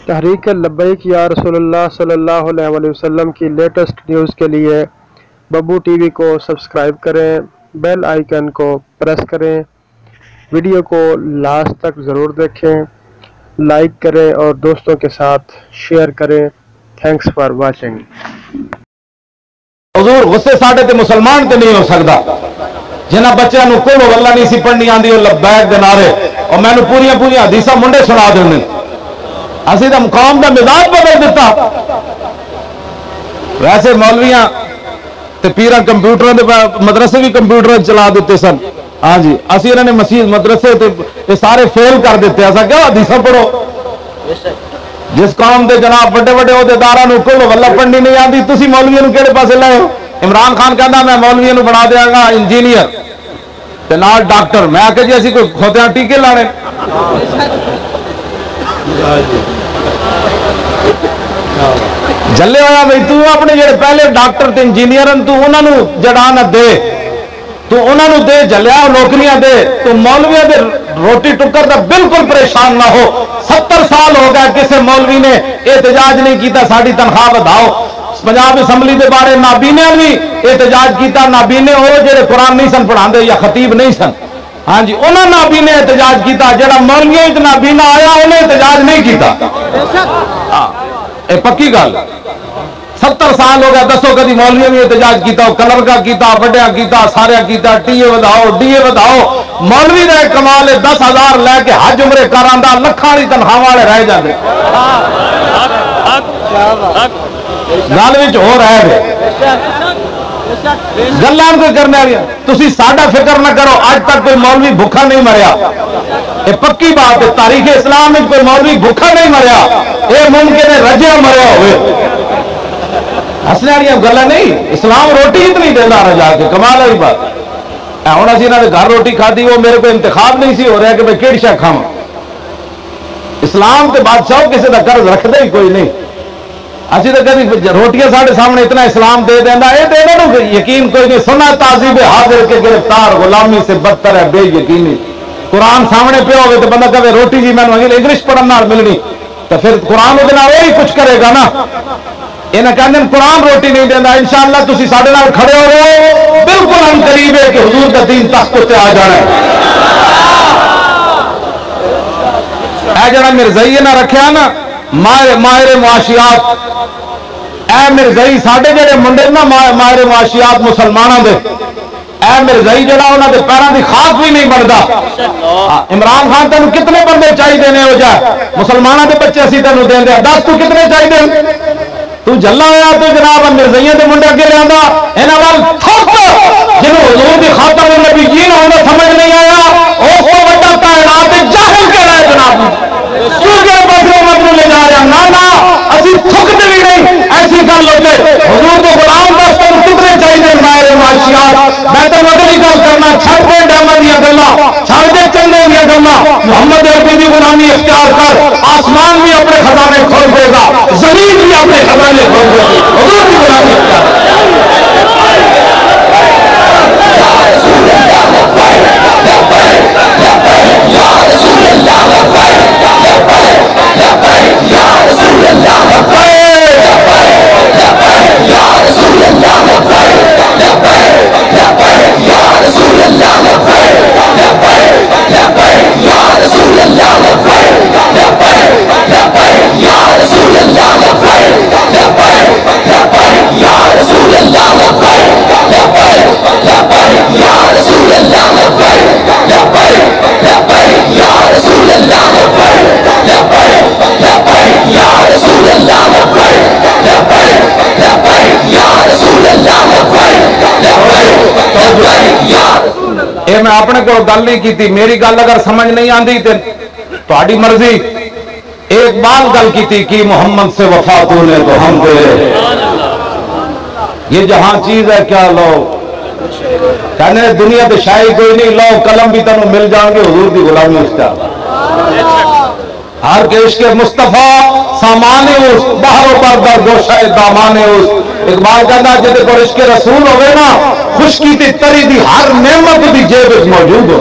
تحریک لبیک یا رسول اللہ صلی اللہ علیہ وسلم کی لیٹسٹ نیوز کے لیے ببو ٹی وی کو سبسکرائب کریں، بیل آئیکن کو پریس کریں، ویڈیو کو لاسٹ تک ضرور دیکھیں، لائک کریں اور دوستوں کے ساتھ شیئر کریں۔ Thanks for watching. حضور غصے ساڈے تے مسلمان تے نہیں ہو سکتا جنہ بچوں کو کل واللہ نہیں سی پڑھنی آندی وہ لبیک دے نعرے اور میں پوریا حدیثاں منڈے سنا دیں اسی تو مقام کا مزاج بدل دیتا۔ ویسے مولویاں تے پیراں کمپیوٹر مدرسے بھی کمپیوٹر چلا دیتے سن، ہاں جی اسی انہوں نے مسجد مدرسے تے سارے فیل کر دیتے، ایسا کیا حدیثاں پڑھو؟ جس قوم دے جناب بڑے بڑے عہدیداراں نوں کل واللہ پڑھنی نہیں آندی، تسی مولویاں نوں کہڑے پاسے لائے ہو؟ عمران خان کہندا میں مولویاں نوں بنا دیاں گا انجینئر تے نال ڈاکٹر، میں کہ جی اسی کوئی کھوتیاں ٹیکے لانے۔ جلے ہویا بھائی تو اپنے جڑے پہلے ڈاکٹر تے انجینئر تو انہاں نوں جڑا نہ دے، تو انہاں نوں دے جلیا نوکریاں دے، تو مولویاں دے روٹی ٹکر دا بالکل پریشان نہ ہو۔ 70 سال ہو گئے کسے مولوی نے احتجاج نہیں کیتا ساڈی تنخواہ بدھاؤ۔ پنجاب اسمبلی دے بارے نابینے بھی احتجاج کیتا، نابینے وہ جڑے قرآن نہیں سن پڑھاندے یا خطیب نہیں سن، ہاں جی انہوں نابینے احتجاج کیتا، جڑا مولویوں وچ نابینا آیا انہیں احتجاج نہیں کیتا۔ اے پکی گل 70 سال ہو گیا، دسو کدی مولویوں نے احتجاج کیتا، کلر کا کیتا، بڑیا کیتا، سارا کیتا، ٹی اے وداؤ ڈی اے وداؤ۔ مولوی دا کمال 10,000 لے کے حج عمرے کراندہ لکھاں دی تنخواہ والے رہ جاندے، گل وچ ہو رہے گے گلاں کوئی کرنے والی تسی ساڈا فکر نہ کرو۔ اج تک کوئی مولوی بھوکا نہیں مریا، یہ پکی بات ہے، تاریخ اسلام میں کوئی مولوی بھوکا نہیں مریا، یہ ممکن ہے رجیا مریا ہوئے۔ ہسنے والی گلا نہیں، اسلام روٹی اتنی دینا رجا کے کمال والی بات۔ ہوں اسی انہوں نے گھر روٹی کھادی، وہ میرے کو انتخاب نہیں سی ہو رہا کہ میں کہڑی شے کھاواں۔ اسلام کے بادشاہ کسی کا قرض رکھتا ہی کوئی نہیں، اسی تو کبھی روٹیاں سارے سامنے اتنا اسلام دے دینا، یہ دے دینا یقین کوئی نہیں۔ سنا تعذیب حاضر کے گرفتار غلامی سے بدتر ہے بے یقینی۔ قرآن سامنے پہ ہوگے تو بندہ کہے روٹی جی میں انگلش پڑھنا ملنی، تو پھر قرآن وہی کچھ کرے گا نا۔ انہیں کہتے ہیں قرآن روٹی نہیں دینا، انشاءاللہ تسی ساڈے نال کھڑے ہو رہے ہو، بالکل ہم قریب ہے کہ حضور کا دین تخت تے آ جانا ہے۔ اے جڑا مرزائی نہ رکھیا نا ماہر معاشیات، اے مرزائی ساڈے جڑے منڈے نا ماہر معاشیات مسلمانوں دے، اے مرزائی جڑا انہاں دے پیراں دی خاک بھی نہیں بندا۔ عمران خان تینوں کتنے بندے چاہیے نے ہو جائے مسلمانوں دے بچے اسی تینوں دیں دے، دس تو کتنے چاہیے؟ تو جلا ہوا تو جناب مرزائیاں دے منڈے اگے لے آندا، انہاں وال تھک جنوں حضور دی خاطر النبیین ہونا سمجھ نہیں آیا، اس کو بڑا کائنات جاہل کہنا ہے جناب۔ کیونکہ بسروں مت لے جا رہا نہ اسی تھکتے بھی نہیں، ایسی گل ہوتے حضور کو غلام بس تم کتنے چاہیے ماہر معاشیات۔ میں تو اگلی گل کرنا چھڑ دے ڈیماں دیا گلاں، چھڑ دے چندے دیا گلاں، محمد عربی دی غلامی اختیار کر، آسمان بھی اپنے خزانے کھول دے گا، زمین بھی اپنے خزانے کھول دے گی، حضور کی غلامی اختیار میں اپنے کو گل نہیں کی، میری گل اگر سمجھ نہیں آتی تو تہاڈی مرضی۔ ایک بار گل کی کہ محمد سے وفا تو نے تو ہم دے، یہ جہاں چیز ہے کیا لو کہنے دنیا تو شاید کوئی نہیں، لو قلم بھی تمہیں مل جان گے، حضور کی غلامی اختیار ہر کے عشق مصطفیٰ سامان اس باہر پر در گوشہ دامان اس۔ اقبال کہنا جہاں کو عشق رسول ہوئے نا، خشکی تی تری دی ہر نعمت دی جیب موجود ہو۔